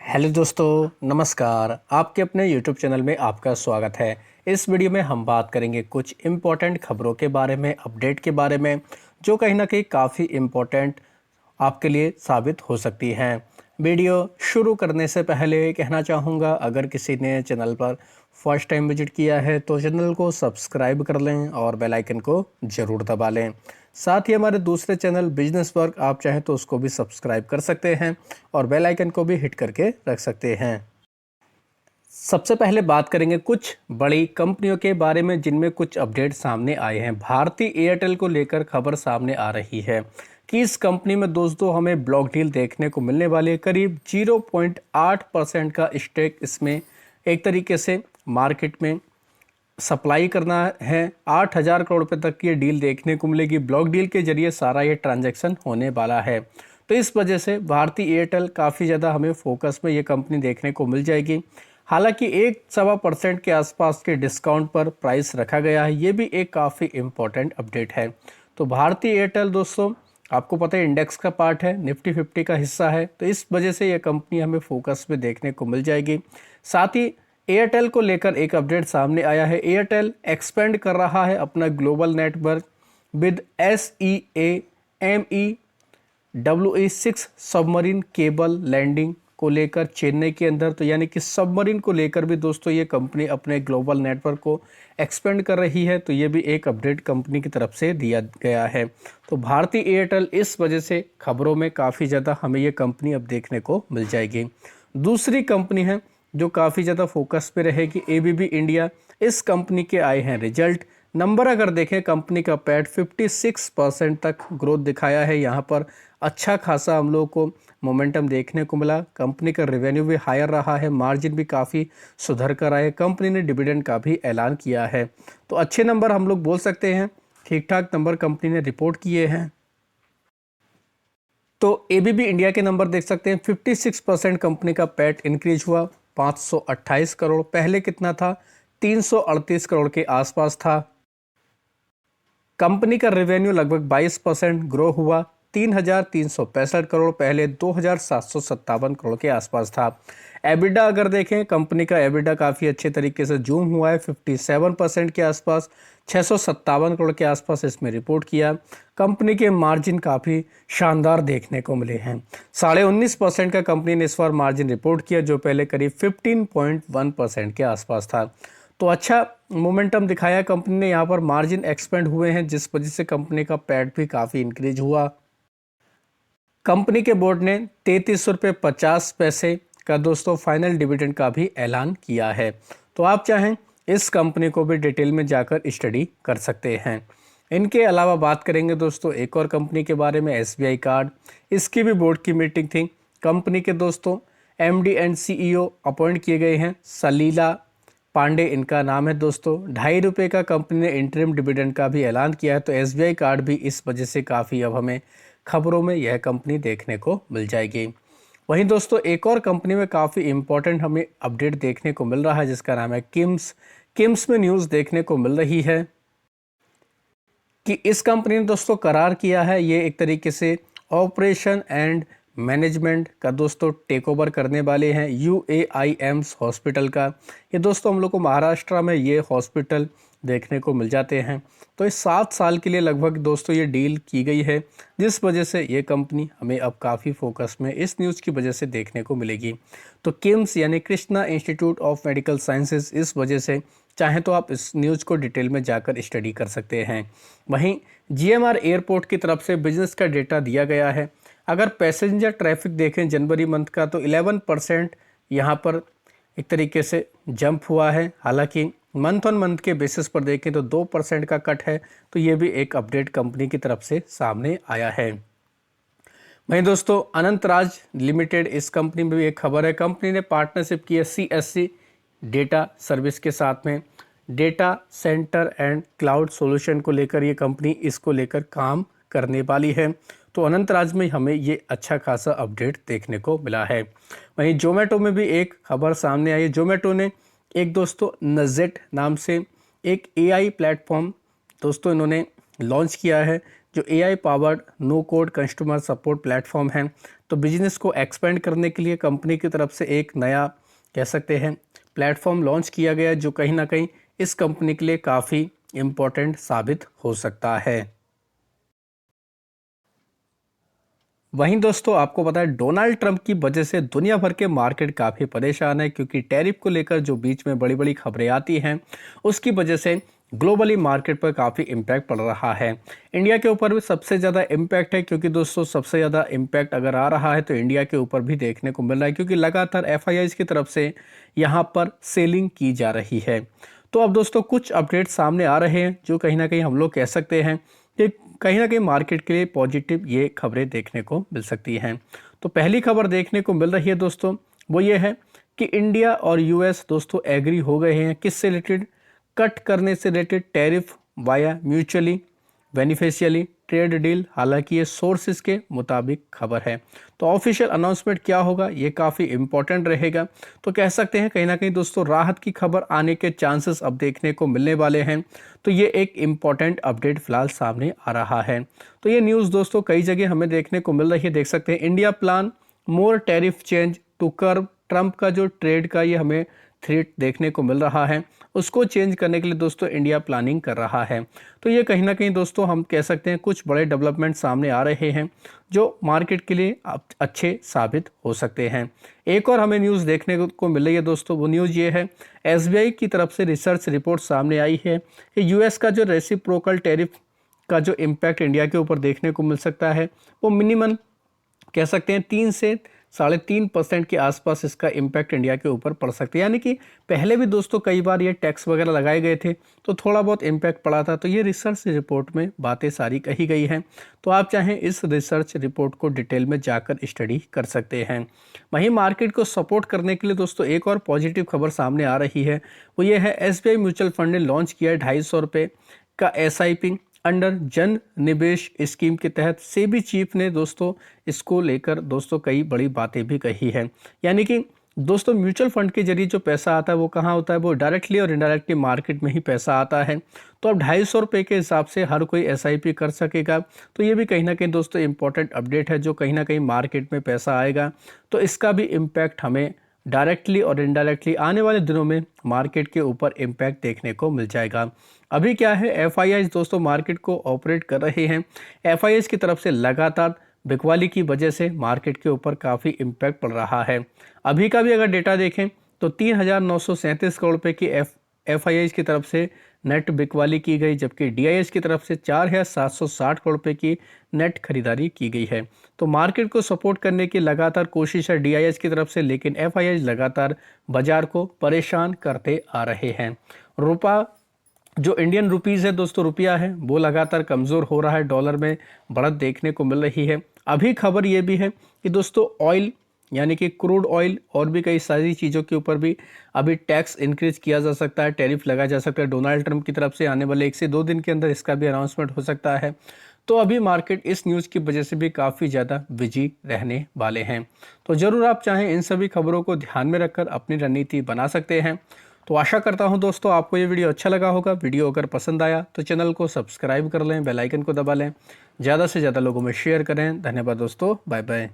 Hello दोस्तों, नमस्कार। आपके अपने YouTube चैनल में आपका स्वागत है। इस वीडियो में हम बात करेंगे कुछ इम्पोर्टेंट खबरों के बारे में, अपडेट के बारे में, जो कहीं ना कहीं काफ़ी इम्पोर्टेंट आपके लिए साबित हो सकती हैं। वीडियो शुरू करने से पहले कहना चाहूँगा, अगर किसी ने चैनल पर फर्स्ट टाइम विजिट किया है तो चैनल को सब्सक्राइब कर लें और बेल आइकन को ज़रूर दबा लें। साथ ही हमारे दूसरे चैनल बिजनेस वर्क, आप चाहें तो उसको भी सब्सक्राइब कर सकते हैं और बेल आइकन को भी हिट करके रख सकते हैं। सबसे पहले बात करेंगे कुछ बड़ी कंपनियों के बारे में जिनमें कुछ अपडेट सामने आए हैं। भारतीय एयरटेल को लेकर खबर सामने आ रही है कि इस कंपनी में दोस्तों हमें ब्लॉक डील देखने को मिलने वाली है। करीब 0.8% का स्टेक इसमें एक तरीके से मार्केट में सप्लाई करना है। 8,000 करोड़ रुपए तक की ये डील देखने को मिलेगी। ब्लॉक डील के जरिए सारा ये ट्रांजैक्शन होने वाला है, तो इस वजह से भारतीय एयरटेल काफ़ी ज़्यादा हमें फोकस में ये कंपनी देखने को मिल जाएगी। हालांकि 1-1.25% के आसपास के डिस्काउंट पर प्राइस रखा गया है। ये भी एक काफ़ी इम्पोर्टेंट अपडेट है। तो भारतीय एयरटेल दोस्तों, आपको पता है इंडेक्स का पार्ट है, निफ्टी 50 का हिस्सा है, तो इस वजह से ये कंपनी हमें फोकस में देखने को मिल जाएगी। साथ ही एयरटेल को लेकर एक अपडेट सामने आया है। एयरटेल एक्सपेंड कर रहा है अपना global network with SEAME-WE6 submarine cable landing को लेकर चेन्नई के अंदर। तो यानी कि सबमरीन को लेकर भी दोस्तों ये कंपनी अपने ग्लोबल नेटवर्क को एक्सपेंड कर रही है। तो ये भी एक अपडेट कंपनी की तरफ से दिया गया है। तो भारतीय एयरटेल इस वजह से खबरों में काफ़ी ज़्यादा हमें ये कंपनी अब देखने को मिल जाएगी। दूसरी कंपनी है जो काफ़ी ज़्यादा फोकस पे रहेगी, ABB इंडिया। इस कंपनी के आए हैं रिजल्ट। नंबर अगर देखें, कंपनी का पैट 56% तक ग्रोथ दिखाया है। यहाँ पर अच्छा खासा हम लोग को मोमेंटम देखने को मिला। कंपनी का रेवेन्यू भी हायर रहा है, मार्जिन भी काफ़ी सुधर कर आए। कंपनी ने डिविडेंड का भी ऐलान किया है, तो अच्छे नंबर हम लोग बोल सकते हैं। ठीक ठाक नंबर कंपनी ने रिपोर्ट किए हैं। तो ABB इंडिया के नंबर देख सकते हैं। 56% कंपनी का पैट इंक्रीज हुआ, 528 करोड़। पहले कितना था? 338 करोड़ के आसपास था। कंपनी का रेवेन्यू लगभग 22% ग्रो हुआ, 3,365 करोड़। पहले 2,757 करोड़ के आसपास था। एबिडा अगर देखें, कंपनी का एबिडा काफ़ी अच्छे तरीके से जूम हुआ है, 57% के आसपास, 657 करोड़ के आसपास इसमें रिपोर्ट किया। कंपनी के मार्जिन काफ़ी शानदार देखने को मिले हैं। 19.5% का कंपनी ने इस बार मार्जिन रिपोर्ट किया, जो पहले करीब 15.1% के आसपास था। तो अच्छा मोमेंटम दिखाया कंपनी ने। यहाँ पर मार्जिन एक्सपेंड हुए हैं, जिस वजह से कंपनी का पैट भी काफ़ी इंक्रीज हुआ। कंपनी के बोर्ड ने 33 रुपये 50 पैसे का दोस्तों फाइनल डिविडेंड का भी ऐलान किया है। तो आप चाहें इस कंपनी को भी डिटेल में जाकर स्टडी कर सकते हैं। इनके अलावा बात करेंगे दोस्तों एक और कंपनी के बारे में, SBI कार्ड। इसकी भी बोर्ड की मीटिंग थी। कंपनी के दोस्तों MD एंड CEO अपॉइंट किए गए हैं। सलीला पांडे इनका नाम है दोस्तों। ₹2.5 का कंपनी ने इंटरिम डिविडेंड का भी ऐलान किया है। तो SBI कार्ड भी इस वजह से काफ़ी अब हमें खबरों में यह कंपनी देखने को मिल जाएगी। वहीं दोस्तों एक और कंपनी में काफ़ी इंपॉर्टेंट हमें अपडेट देखने को मिल रहा है, जिसका नाम है किम्स। किम्स में न्यूज़ देखने को मिल रही है कि इस कंपनी ने दोस्तों करार किया है, ये एक तरीके से ऑपरेशन एंड मैनेजमेंट का दोस्तों टेक ओवर करने वाले हैं UAIMS हॉस्पिटल का। ये दोस्तों हम लोग को महाराष्ट्र में ये हॉस्पिटल देखने को मिल जाते हैं। तो इस 7 साल के लिए लगभग दोस्तों ये डील की गई है, जिस वजह से ये कंपनी हमें अब काफ़ी फोकस में इस न्यूज़ की वजह से देखने को मिलेगी। तो किम्स यानी Krishna institute of medical sciences, इस वजह से चाहें तो आप इस न्यूज़ को डिटेल में जाकर स्टडी कर सकते हैं। वहीं GMR एयरपोर्ट की तरफ से बिजनेस का डेटा दिया गया है। अगर पैसेंजर ट्रैफिक देखें जनवरी मंथ का, तो 11% यहाँ पर एक तरीके से जंप हुआ है। हालांकि मंथ ऑन मंथ के बेसिस पर देखें तो 2% का कट है। तो ये भी एक अपडेट कंपनी की तरफ से सामने आया है। वहीं दोस्तों अनंतराज लिमिटेड, इस कंपनी में भी एक खबर है। कंपनी ने पार्टनरशिप की है CSC डेटा सर्विस के साथ में। Data centre and cloud solution को लेकर ये कंपनी इसको लेकर काम करने वाली है। तो अनंतराज में हमें ये अच्छा खासा अपडेट देखने को मिला है। वहीं जोमेटो में भी एक खबर सामने आई है। जोमेटो ने एक दोस्तों नजेट नाम से एक AI प्लेटफॉर्म दोस्तों इन्होंने लॉन्च किया है, जो AI powered no code customer support platform है। तो बिजनेस को एक्सपेंड करने के लिए कंपनी की तरफ से एक नया कह सकते हैं प्लेटफॉर्म लॉन्च किया गया, जो कहीं ना कहीं इस कंपनी के लिए काफ़ी इम्पोर्टेंट साबित हो सकता है। वहीं दोस्तों आपको पता है डोनाल्ड ट्रंप की वजह से दुनिया भर के मार्केट काफ़ी परेशान है, क्योंकि टैरिफ को लेकर जो बीच में बड़ी बड़ी खबरें आती हैं उसकी वजह से ग्लोबली मार्केट पर काफ़ी इम्पैक्ट पड़ रहा है। इंडिया के ऊपर भी सबसे ज़्यादा इम्पैक्ट है, क्योंकि दोस्तों सबसे ज़्यादा इम्पैक्ट अगर आ रहा है तो इंडिया के ऊपर भी देखने को मिल रहा है, क्योंकि लगातार FIIs की तरफ से यहाँ पर सेलिंग की जा रही है। तो अब दोस्तों कुछ अपडेट सामने आ रहे हैं जो कहीं ना कहीं हम लोग कह सकते हैं कि कहीं ना कहीं मार्केट के लिए पॉजिटिव ये खबरें देखने को मिल सकती हैं। तो पहली खबर देखने को मिल रही है दोस्तों, वो ये है कि इंडिया और US दोस्तों एग्री हो गए हैं किससे रिलेटेड, कट करने से related tariff via mutually beneficially trade deal. हालांकि ये सोर्सेज के मुताबिक खबर है, तो ऑफिशियल अनाउंसमेंट क्या होगा ये काफ़ी इंपॉर्टेंट रहेगा। तो कह सकते हैं कहीं ना कहीं दोस्तों राहत की खबर आने के चांसेस अब देखने को मिलने वाले हैं। तो ये एक इम्पॉर्टेंट अपडेट फिलहाल सामने आ रहा है। तो ये न्यूज़ दोस्तों कई जगह हमें देखने को मिल रही है, देख सकते हैं India plan more tariff change to curb. Trump का जो ट्रेड का ये हमें थ्रेट देखने को मिल रहा है, उसको चेंज करने के लिए दोस्तों इंडिया प्लानिंग कर रहा है। तो ये कहीं ना कहीं दोस्तों हम कह सकते हैं कुछ बड़े डेवलपमेंट सामने आ रहे हैं जो मार्केट के लिए अच्छे साबित हो सकते हैं। एक और हमें न्यूज़ देखने को मिल रही है दोस्तों, वो न्यूज़ ये है SBI की तरफ से रिसर्च रिपोर्ट सामने आई है कि US का जो रेसिप्रोकल टैरिफ का जो इम्पैक्ट इंडिया के ऊपर देखने को मिल सकता है वो मिनिमम कह सकते हैं 3 से 3.5% के आसपास इसका इम्पैक्ट इंडिया के ऊपर पड़ सकता है। यानी कि पहले भी दोस्तों कई बार ये टैक्स वगैरह लगाए गए थे तो थोड़ा बहुत इम्पैक्ट पड़ा था। तो ये रिसर्च रिपोर्ट में बातें सारी कही गई हैं, तो आप चाहें इस रिसर्च रिपोर्ट को डिटेल में जाकर स्टडी कर सकते हैं। वहीं मार्केट को सपोर्ट करने के लिए दोस्तों एक और पॉजिटिव खबर सामने आ रही है, वो ये है SBI म्यूचुअल फंड ने लॉन्च किया है 250 रुपये का SIP अंडर जन निवेश स्कीम के तहत। सेबी चीफ ने दोस्तों इसको लेकर दोस्तों कई बड़ी बातें भी कही है। यानी कि दोस्तों म्यूचुअल फंड के जरिए जो पैसा आता है वो कहाँ होता है, वो डायरेक्टली और इनडायरेक्टली मार्केट में ही पैसा आता है। तो अब 250 रुपये के हिसाब से हर कोई SIP कर सकेगा। तो ये भी कहीं ना कहीं दोस्तों इंपॉर्टेंट अपडेट है, जो कहीं ना कहीं मार्केट में पैसा आएगा तो इसका भी इम्पैक्ट हमें डायरेक्टली और इनडायरेक्टली आने वाले दिनों में मार्केट के ऊपर इम्पैक्ट देखने को मिल जाएगा। अभी क्या है FIIs दोस्तों मार्केट को ऑपरेट कर रहे हैं। FIIs की तरफ से लगातार बिकवाली की वजह से मार्केट के ऊपर काफ़ी इम्पैक्ट पड़ रहा है। अभी का भी अगर डेटा देखें तो 3,937 करोड़ रुपये की FIIs की तरफ से नेट बिकवाली की गई, जबकि DIS की तरफ से 4,760 करोड़ रुपये की नेट खरीदारी की गई है। तो मार्केट को सपोर्ट करने की लगातार कोशिश है DIS की तरफ से, लेकिन FIIs लगातार बाजार को परेशान करते आ रहे हैं। रुपया जो इंडियन रुपीज़ है दोस्तों, रुपया है वो लगातार कमज़ोर हो रहा है, डॉलर में बढ़त देखने को मिल रही है। अभी खबर ये भी है कि दोस्तों ऑयल यानी कि क्रूड ऑयल और भी कई सारी चीज़ों के ऊपर भी अभी टैक्स इंक्रीज किया जा सकता है, टैरिफ लगाया जा सकता है। डोनाल्ड ट्रंप की तरफ से आने वाले 1 से 2 दिन के अंदर इसका भी अनाउंसमेंट हो सकता है। तो अभी मार्केट इस न्यूज़ की वजह से भी काफ़ी ज़्यादा बिजी रहने वाले हैं। तो ज़रूर आप चाहें इन सभी खबरों को ध्यान में रखकर अपनी रणनीति बना सकते हैं। तो आशा करता हूं दोस्तों आपको ये वीडियो अच्छा लगा होगा। वीडियो अगर पसंद आया तो चैनल को सब्सक्राइब कर लें, बेल आइकन को दबा लें, ज़्यादा से ज़्यादा लोगों में शेयर करें। धन्यवाद दोस्तों, बाय बाय।